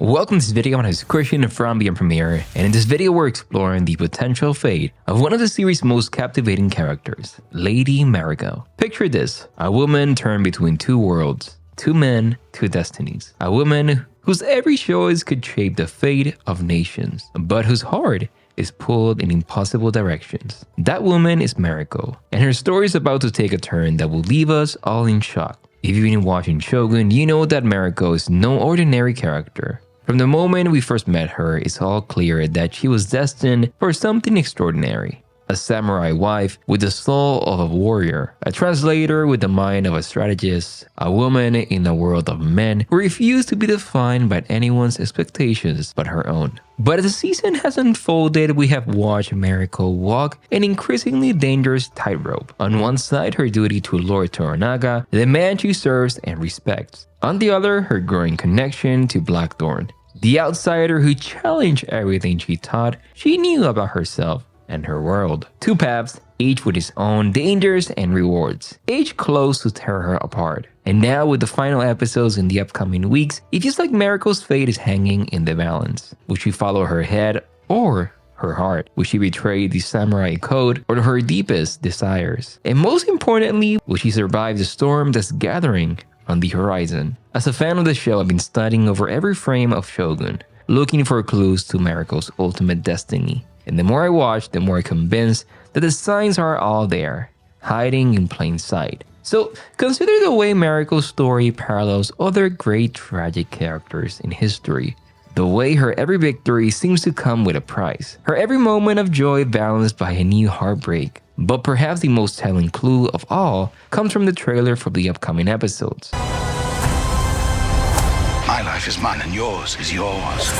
Welcome to this video. My name is Christian from Beyond Premiere, and in this video we're exploring the potential fate of one of the series' most captivating characters, Lady Mariko. Picture this, a woman turned between two worlds, two men, two destinies. A woman whose every choice could shape the fate of nations, but whose heart is pulled in impossible directions. That woman is Mariko, and her story is about to take a turn that will leave us all in shock. If you've been watching Shogun, you know that Mariko is no ordinary character. From the moment we first met her, it's all clear that she was destined for something extraordinary. A samurai wife with the soul of a warrior, a translator with the mind of a strategist, a woman in a world of men who refuse to be defined by anyone's expectations but her own. But as the season has unfolded, we have watched Mariko walk an increasingly dangerous tightrope. On one side, her duty to Lord Toranaga, the man she serves and respects. On the other, her growing connection to Blackthorne, the outsider who challenged everything she thought she knew about herself and her world. Two paths, each with its own dangers and rewards, each close to tear her apart. And now with the final episodes in the upcoming weeks, it feels like Mariko's fate is hanging in the balance. Will she follow her head or her heart? Will she betray the samurai code or her deepest desires? And most importantly, will she survive the storm that's gathering on the horizon? As a fan of the show, I've been studying over every frame of Shogun, looking for clues to Mariko's ultimate destiny. And the more I watch, the more I'm convinced that the signs are all there, hiding in plain sight. So consider the way Mariko's story parallels other great tragic characters in history. The way her every victory seems to come with a price. Her every moment of joy balanced by a new heartbreak. But perhaps the most telling clue of all comes from the trailer for the upcoming episodes. My life is mine and yours is yours.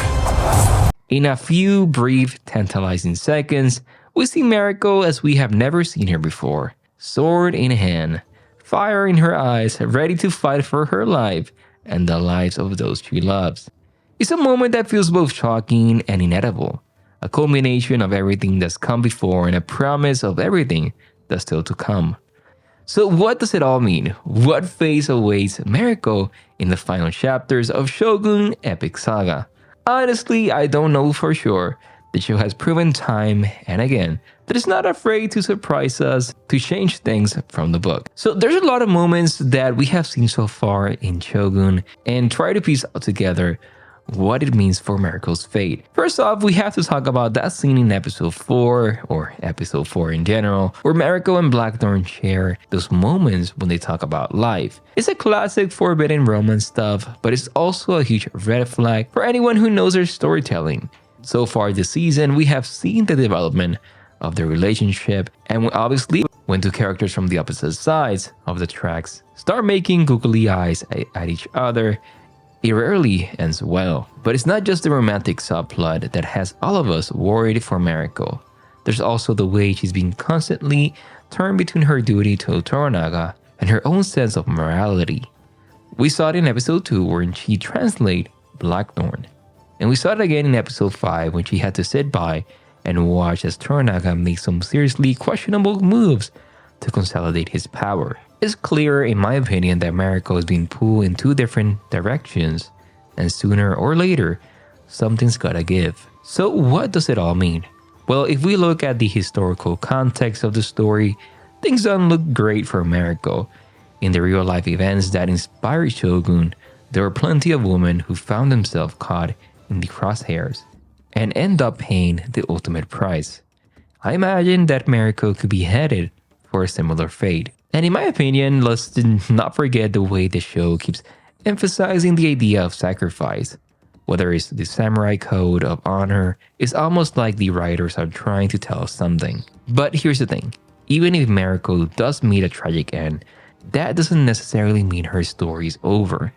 In a few brief, tantalizing seconds, we see Mariko as we have never seen her before. Sword in hand, fire in her eyes, ready to fight for her life and the lives of those she loves. It's a moment that feels both shocking and inedible, a culmination of everything that's come before and a promise of everything that's still to come. So what does it all mean? What fate awaits Mariko in the final chapters of Shogun Epic Saga? Honestly, I don't know for sure. The show has proven time and again that it's not afraid to surprise us, to change things from the book. So there's a lot of moments that we have seen so far in Shogun and try to piece out together what it means for Mariko's fate. First off, we have to talk about that scene in episode 4, or episode 4 in general, where Mariko and Blackthorne share those moments when they talk about life. It's a classic forbidden romance stuff, but it's also a huge red flag for anyone who knows their storytelling. So far this season, we have seen the development of their relationship, and obviously when two characters from the opposite sides of the tracks start making googly eyes at each other, it rarely ends well. But it's not just the romantic subplot that has all of us worried for Mariko. There's also the way she's been constantly torn between her duty to Toranaga and her own sense of morality. We saw it in episode 2 when she translated Blackthorne. And we saw it again in episode 5 when she had to sit by and watch as Toranaga made some seriously questionable moves to consolidate his power. It's clear, in my opinion, that Mariko is being pulled in two different directions, and sooner or later, something's gotta give. So what does it all mean? Well, if we look at the historical context of the story, things don't look great for Mariko. In the real-life events that inspired Shogun, there were plenty of women who found themselves caught in the crosshairs and end up paying the ultimate price. I imagine that Mariko could be headed for a similar fate. And in my opinion, let's not forget the way the show keeps emphasizing the idea of sacrifice. Whether it's the samurai code of honor, it's almost like the writers are trying to tell us something. But here's the thing, even if Mariko does meet a tragic end, that doesn't necessarily mean her story is over.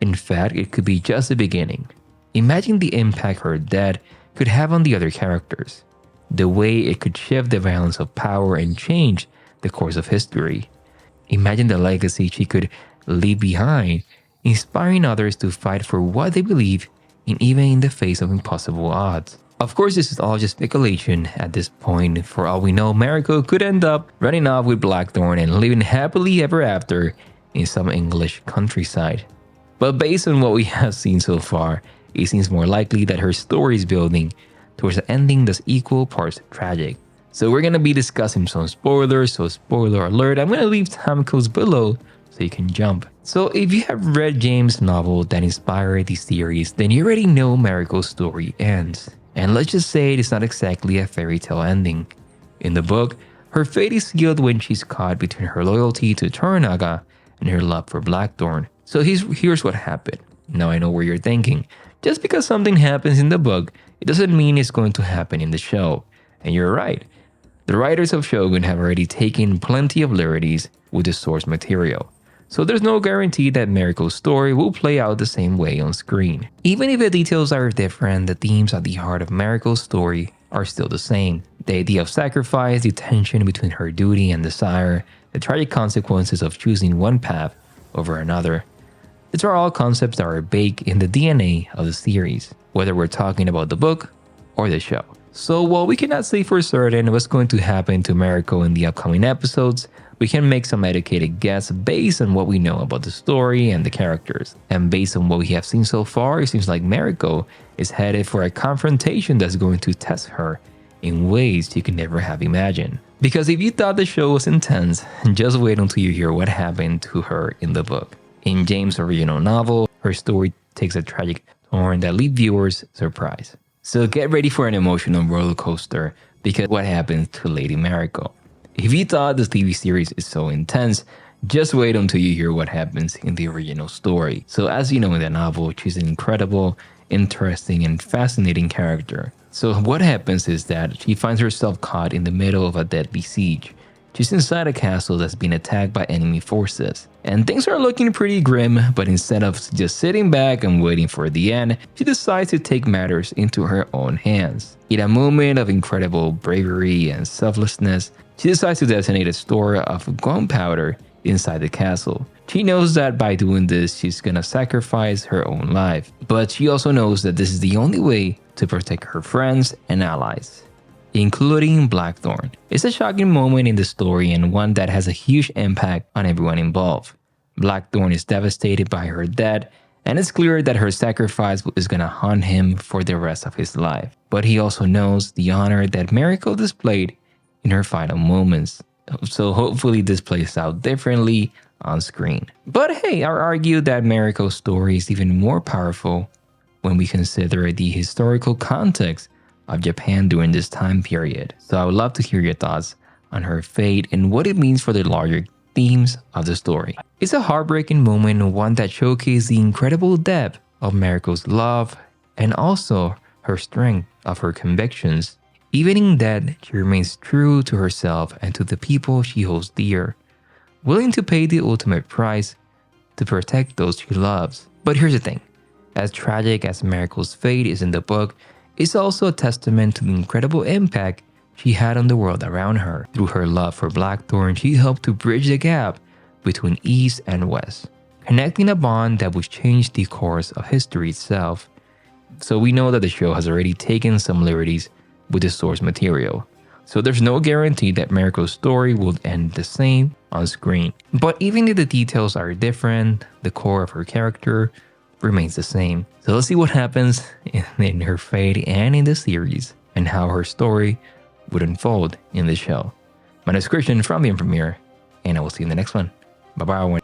In fact, it could be just the beginning. Imagine the impact her death could have on the other characters. The way it could shift the balance of power and change the course of history. Imagine the legacy she could leave behind, inspiring others to fight for what they believe in, even in the face of impossible odds. Of course, this is all just speculation at this point. For all we know, Mariko could end up running off with Blackthorne and living happily ever after in some English countryside. But based on what we have seen so far, it seems more likely that her story is building towards an ending that's equal parts tragic. So we're gonna be discussing some spoilers, so spoiler alert, I'm gonna leave time codes below so you can jump. So if you have read James' novel that inspired the series, then you already know Mariko's story ends. And let's just say it's not exactly a fairy tale ending. In the book, her fate is sealed when she's caught between her loyalty to Toranaga and her love for Blackthorne. So here's what happened. Now I know where you're thinking. Just because something happens in the book, it doesn't mean it's going to happen in the show. And you're right. The writers of Shogun have already taken plenty of liberties with the source material. So there's no guarantee that Mariko's story will play out the same way on screen. Even if the details are different, the themes at the heart of Mariko's story are still the same. The idea of sacrifice, the tension between her duty and desire, the tragic consequences of choosing one path over another. These are all concepts that are baked in the DNA of the series, whether we're talking about the book or the show. So while we cannot say for certain what's going to happen to Mariko in the upcoming episodes, we can make some educated guess based on what we know about the story and the characters. And based on what we have seen so far, it seems like Mariko is headed for a confrontation that's going to test her in ways you could never have imagined. Because if you thought the show was intense, just wait until you hear what happened to her in the book. In James' original novel, her story takes a tragic turn that leaves viewers surprised. So get ready for an emotional roller coaster because what happens to Lady Mariko. If you thought this TV series is so intense, just wait until you hear what happens in the original story. So as you know in the novel, she's an incredible, interesting, and fascinating character. So what happens is that she finds herself caught in the middle of a deadly siege. She's inside a castle that's been attacked by enemy forces. And things are looking pretty grim, but instead of just sitting back and waiting for the end, she decides to take matters into her own hands. In a moment of incredible bravery and selflessness, she decides to detonate a store of gunpowder inside the castle. She knows that by doing this, she's gonna sacrifice her own life. But she also knows that this is the only way to protect her friends and allies, including Blackthorne. It's a shocking moment in the story and one that has a huge impact on everyone involved. Blackthorne is devastated by her death, and it's clear that her sacrifice is gonna haunt him for the rest of his life. But he also knows the honor that Mariko displayed in her final moments. So hopefully this plays out differently on screen. But hey, I argue that Mariko's story is even more powerful when we consider the historical context of Japan during this time period. So I would love to hear your thoughts on her fate and what it means for the larger themes of the story. It's a heartbreaking moment, one that showcases the incredible depth of Mariko's love and also her strength of her convictions. Even in death, she remains true to herself and to the people she holds dear, willing to pay the ultimate price to protect those she loves. But here's the thing, as tragic as Mariko's fate is in the book, it's also a testament to the incredible impact she had on the world around her. Through her love for Blackthorne, she helped to bridge the gap between East and West, connecting a bond that would change the course of history itself. So we know that the show has already taken some liberties with the source material. So there's no guarantee that Mariko's story will end the same on screen. But even if the details are different, the core of her character remains the same. So let's see what happens in her fate and in the series, and how her story would unfold in the show. My name is Christian from the Premiere, and I will see you in the next one. Bye bye.